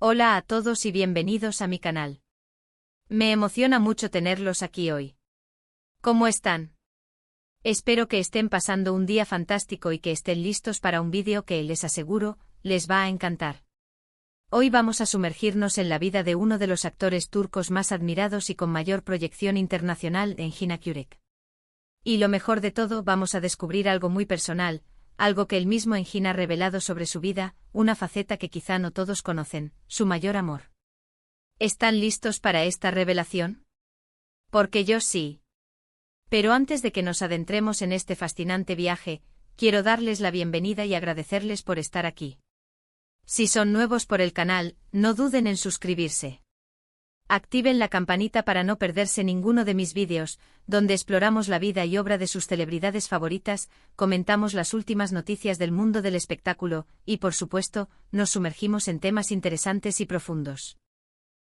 Hola a todos y bienvenidos a mi canal. Me emociona mucho tenerlos aquí hoy. ¿Cómo están? Espero que estén pasando un día fantástico y que estén listos para un vídeo que, les aseguro, les va a encantar. Hoy vamos a sumergirnos en la vida de uno de los actores turcos más admirados y con mayor proyección internacional, Engin Akyürek. Y lo mejor de todo, vamos a descubrir algo muy personal, algo que el mismo Engin ha revelado sobre su vida, una faceta que quizá no todos conocen, su mayor amor. ¿Están listos para esta revelación? Porque yo sí. Pero antes de que nos adentremos en este fascinante viaje, quiero darles la bienvenida y agradecerles por estar aquí. Si son nuevos por el canal, no duden en suscribirse. Activen la campanita para no perderse ninguno de mis vídeos, donde exploramos la vida y obra de sus celebridades favoritas, comentamos las últimas noticias del mundo del espectáculo, y por supuesto, nos sumergimos en temas interesantes y profundos.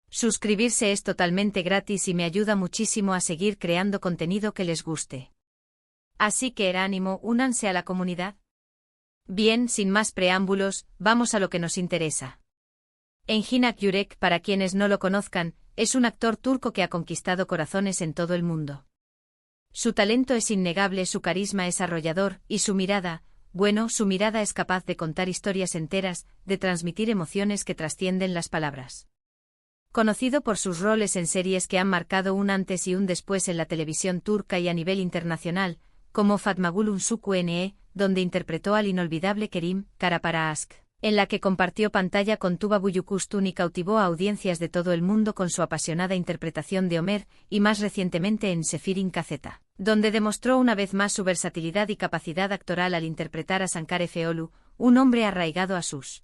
Suscribirse es totalmente gratis y me ayuda muchísimo a seguir creando contenido que les guste. Así que ánimo, únanse a la comunidad. Bien, sin más preámbulos, vamos a lo que nos interesa. Engin Akyürek, para quienes no lo conozcan, es un actor turco que ha conquistado corazones en todo el mundo. Su talento es innegable, su carisma es arrollador, y su mirada, su mirada es capaz de contar historias enteras, de transmitir emociones que trascienden las palabras. Conocido por sus roles en series que han marcado un antes y un después en la televisión turca y a nivel internacional, como Fatma Gül Unsuku Ne, donde interpretó al inolvidable Kerim Karapara-Aşk, en la que compartió pantalla con Tuba Büyüküstün y cautivó a audiencias de todo el mundo con su apasionada interpretación de Ömer, y más recientemente en Sefirin Kazeta, donde demostró una vez más su versatilidad y capacidad actoral al interpretar a Sankar Efeoğlu, un hombre arraigado a sus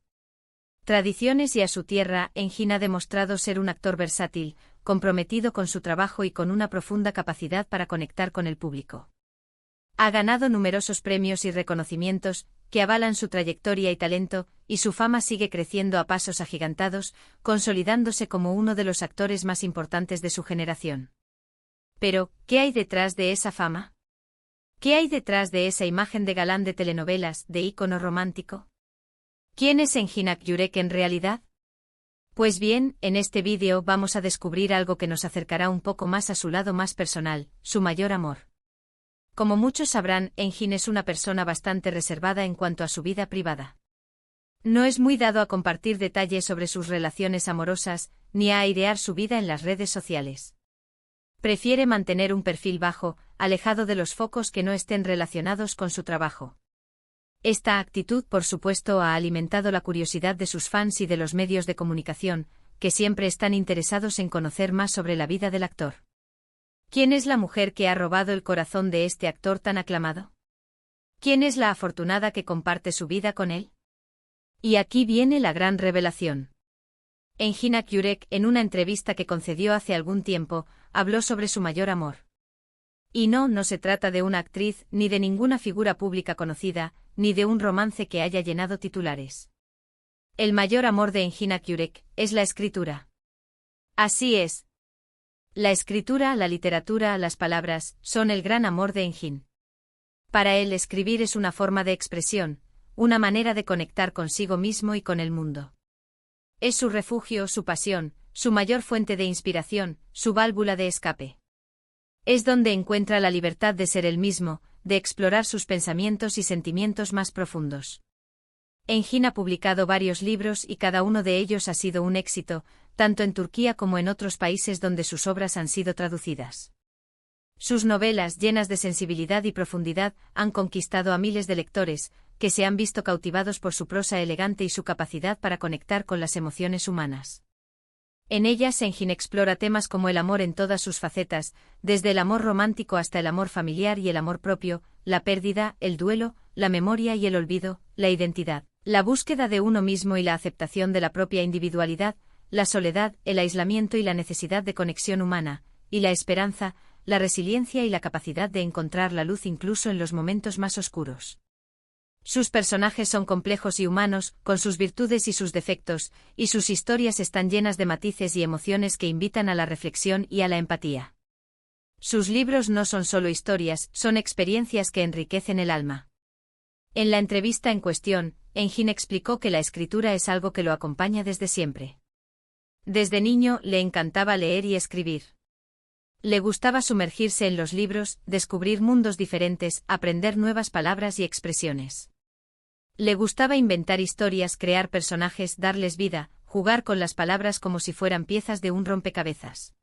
tradiciones y a su tierra. Engin ha demostrado ser un actor versátil, comprometido con su trabajo y con una profunda capacidad para conectar con el público. Ha ganado numerosos premios y reconocimientos que avalan su trayectoria y talento, y su fama sigue creciendo a pasos agigantados, consolidándose como uno de los actores más importantes de su generación. Pero, ¿qué hay detrás de esa fama? ¿Qué hay detrás de esa imagen de galán de telenovelas, de ícono romántico? ¿Quién es Engin Akyürek en realidad? Pues bien, en este vídeo vamos a descubrir algo que nos acercará un poco más a su lado más personal, su mayor amor. Como muchos sabrán, Engin es una persona bastante reservada en cuanto a su vida privada. No es muy dado a compartir detalles sobre sus relaciones amorosas, ni a airear su vida en las redes sociales. Prefiere mantener un perfil bajo, alejado de los focos que no estén relacionados con su trabajo. Esta actitud, por supuesto, ha alimentado la curiosidad de sus fans y de los medios de comunicación, que siempre están interesados en conocer más sobre la vida del actor. ¿Quién es la mujer que ha robado el corazón de este actor tan aclamado? ¿Quién es la afortunada que comparte su vida con él? Y aquí viene la gran revelación. Engin Akyürek, en una entrevista que concedió hace algún tiempo, habló sobre su mayor amor. Y no se trata de una actriz, ni de ninguna figura pública conocida, ni de un romance que haya llenado titulares. El mayor amor de Engin Akyürek es la escritura. Así es. La escritura, la literatura, las palabras, son el gran amor de Engin. Para él, escribir es una forma de expresión, una manera de conectar consigo mismo y con el mundo. Es su refugio, su pasión, su mayor fuente de inspiración, su válvula de escape. Es donde encuentra la libertad de ser él mismo, de explorar sus pensamientos y sentimientos más profundos. Engin ha publicado varios libros y cada uno de ellos ha sido un éxito, tanto en Turquía como en otros países donde sus obras han sido traducidas. Sus novelas, llenas de sensibilidad y profundidad, han conquistado a miles de lectores, que se han visto cautivados por su prosa elegante y su capacidad para conectar con las emociones humanas. En ellas, Engin explora temas como el amor en todas sus facetas, desde el amor romántico hasta el amor familiar y el amor propio, la pérdida, el duelo, la memoria y el olvido, la identidad, la búsqueda de uno mismo y la aceptación de la propia individualidad, la soledad, el aislamiento y la necesidad de conexión humana, y la esperanza, la resiliencia y la capacidad de encontrar la luz incluso en los momentos más oscuros. Sus personajes son complejos y humanos, con sus virtudes y sus defectos, y sus historias están llenas de matices y emociones que invitan a la reflexión y a la empatía. Sus libros no son solo historias, son experiencias que enriquecen el alma. En la entrevista en cuestión, Engin explicó que la escritura es algo que lo acompaña desde siempre. Desde niño le encantaba leer y escribir. Le gustaba sumergirse en los libros, descubrir mundos diferentes, aprender nuevas palabras y expresiones. Le gustaba inventar historias, crear personajes, darles vida, jugar con las palabras como si fueran piezas de un rompecabezas.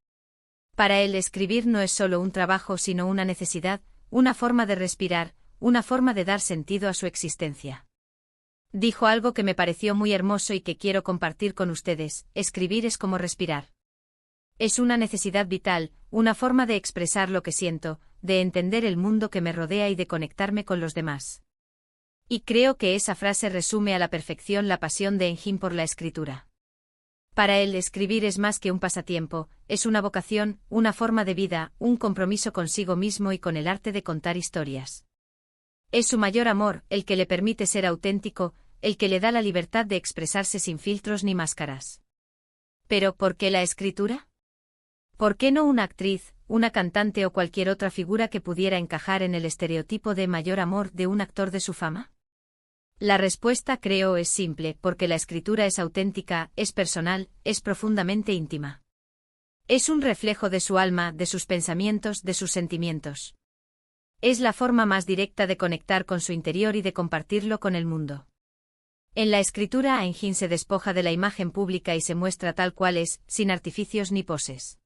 Para él escribir no es solo un trabajo sino una necesidad, una forma de respirar, una forma de dar sentido a su existencia. Dijo algo que me pareció muy hermoso y que quiero compartir con ustedes: escribir es como respirar. Es una necesidad vital, una forma de expresar lo que siento, de entender el mundo que me rodea y de conectarme con los demás. Y creo que esa frase resume a la perfección la pasión de Engin por la escritura. Para él escribir es más que un pasatiempo, es una vocación, una forma de vida, un compromiso consigo mismo y con el arte de contar historias. Es su mayor amor, el que le permite ser auténtico, el que le da la libertad de expresarse sin filtros ni máscaras. ¿Pero por qué la escritura? ¿Por qué no una actriz, una cantante o cualquier otra figura que pudiera encajar en el estereotipo de mayor amor de un actor de su fama? La respuesta, creo, es simple: porque la escritura es auténtica, es personal, es profundamente íntima. Es un reflejo de su alma, de sus pensamientos, de sus sentimientos. Es la forma más directa de conectar con su interior y de compartirlo con el mundo. En la escritura, Engin se despoja de la imagen pública y se muestra tal cual es, sin artificios ni poses.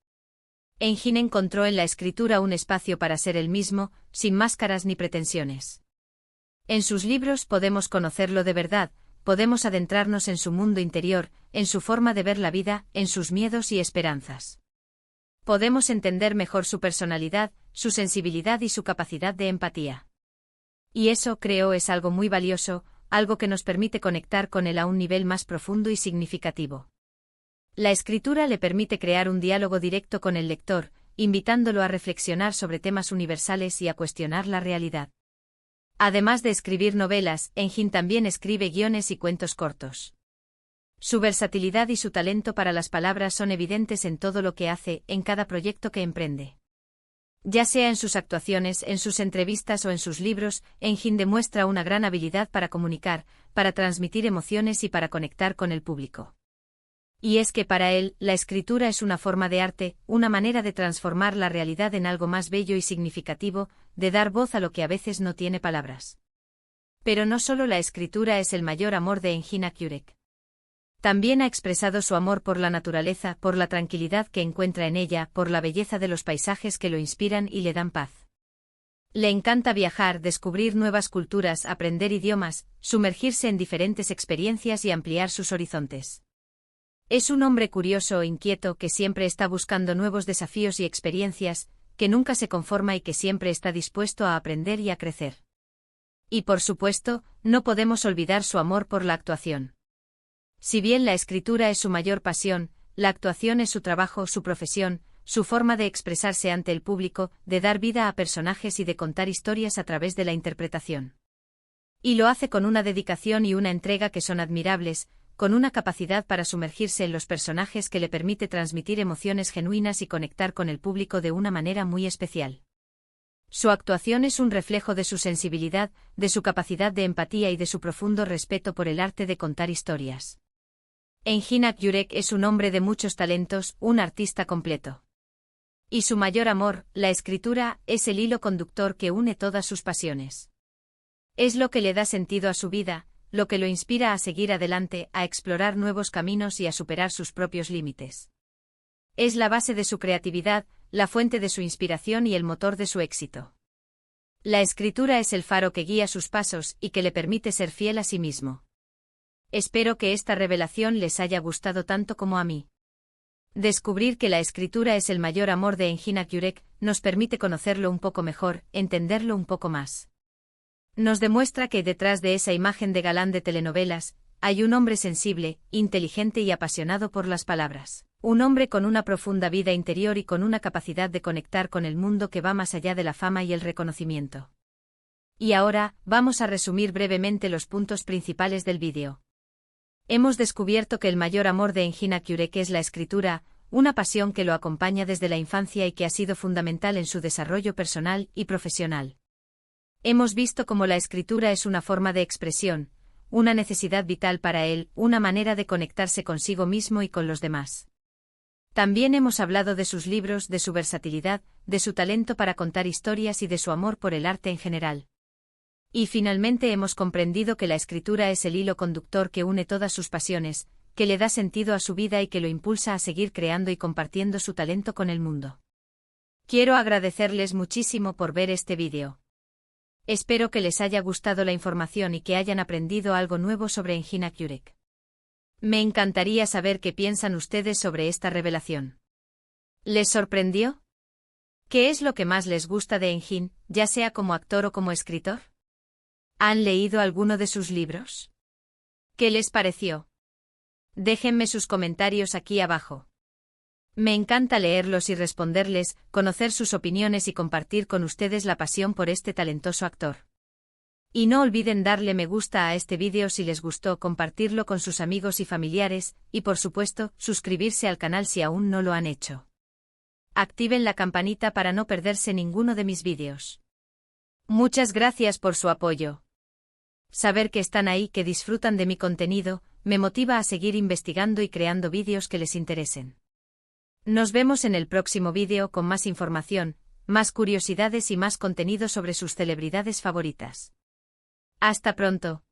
Engin encontró en la escritura un espacio para ser él mismo, sin máscaras ni pretensiones. En sus libros podemos conocerlo de verdad, podemos adentrarnos en su mundo interior, en su forma de ver la vida, en sus miedos y esperanzas. Podemos entender mejor su personalidad, su sensibilidad y su capacidad de empatía. Y eso, creo, es algo muy valioso, algo que nos permite conectar con él a un nivel más profundo y significativo. La escritura le permite crear un diálogo directo con el lector, invitándolo a reflexionar sobre temas universales y a cuestionar la realidad. Además de escribir novelas, Engin también escribe guiones y cuentos cortos. Su versatilidad y su talento para las palabras son evidentes en todo lo que hace, en cada proyecto que emprende. Ya sea en sus actuaciones, en sus entrevistas o en sus libros, Engin demuestra una gran habilidad para comunicar, para transmitir emociones y para conectar con el público. Y es que para él, la escritura es una forma de arte, una manera de transformar la realidad en algo más bello y significativo, de dar voz a lo que a veces no tiene palabras. Pero no solo la escritura es el mayor amor de Engin Akyurek. También ha expresado su amor por la naturaleza, por la tranquilidad que encuentra en ella, por la belleza de los paisajes que lo inspiran y le dan paz. Le encanta viajar, descubrir nuevas culturas, aprender idiomas, sumergirse en diferentes experiencias y ampliar sus horizontes. Es un hombre curioso e inquieto que siempre está buscando nuevos desafíos y experiencias, que nunca se conforma y que siempre está dispuesto a aprender y a crecer. Y por supuesto, no podemos olvidar su amor por la actuación. Si bien la escritura es su mayor pasión, la actuación es su trabajo, su profesión, su forma de expresarse ante el público, de dar vida a personajes y de contar historias a través de la interpretación. Y lo hace con una dedicación y una entrega que son admirables, con una capacidad para sumergirse en los personajes que le permite transmitir emociones genuinas y conectar con el público de una manera muy especial. Su actuación es un reflejo de su sensibilidad, de su capacidad de empatía y de su profundo respeto por el arte de contar historias. Engin Akyurek es un hombre de muchos talentos, un artista completo. Y su mayor amor, la escritura, es el hilo conductor que une todas sus pasiones. Es lo que le da sentido a su vida, lo que lo inspira a seguir adelante, a explorar nuevos caminos y a superar sus propios límites. Es la base de su creatividad, la fuente de su inspiración y el motor de su éxito. La escritura es el faro que guía sus pasos y que le permite ser fiel a sí mismo. Espero que esta revelación les haya gustado tanto como a mí. Descubrir que la escritura es el mayor amor de Engin Akyurek nos permite conocerlo un poco mejor, entenderlo un poco más. Nos demuestra que detrás de esa imagen de galán de telenovelas, hay un hombre sensible, inteligente y apasionado por las palabras. Un hombre con una profunda vida interior y con una capacidad de conectar con el mundo que va más allá de la fama y el reconocimiento. Y ahora, vamos a resumir brevemente los puntos principales del vídeo. Hemos descubierto que el mayor amor de Engin Akyurek es la escritura, una pasión que lo acompaña desde la infancia y que ha sido fundamental en su desarrollo personal y profesional. Hemos visto cómo la escritura es una forma de expresión, una necesidad vital para él, una manera de conectarse consigo mismo y con los demás. También hemos hablado de sus libros, de su versatilidad, de su talento para contar historias y de su amor por el arte en general. Y finalmente hemos comprendido que la escritura es el hilo conductor que une todas sus pasiones, que le da sentido a su vida y que lo impulsa a seguir creando y compartiendo su talento con el mundo. Quiero agradecerles muchísimo por ver este vídeo. Espero que les haya gustado la información y que hayan aprendido algo nuevo sobre Engin Akyurek. Me encantaría saber qué piensan ustedes sobre esta revelación. ¿Les sorprendió? ¿Qué es lo que más les gusta de Engin, ya sea como actor o como escritor? ¿Han leído alguno de sus libros? ¿Qué les pareció? Déjenme sus comentarios aquí abajo. Me encanta leerlos y responderles, conocer sus opiniones y compartir con ustedes la pasión por este talentoso actor. Y no olviden darle me gusta a este vídeo si les gustó, compartirlo con sus amigos y familiares, y por supuesto, suscribirse al canal si aún no lo han hecho. Activen la campanita para no perderse ninguno de mis vídeos. Muchas gracias por su apoyo. Saber que están ahí, que disfrutan de mi contenido, me motiva a seguir investigando y creando vídeos que les interesen. Nos vemos en el próximo vídeo con más información, más curiosidades y más contenido sobre sus celebridades favoritas. Hasta pronto.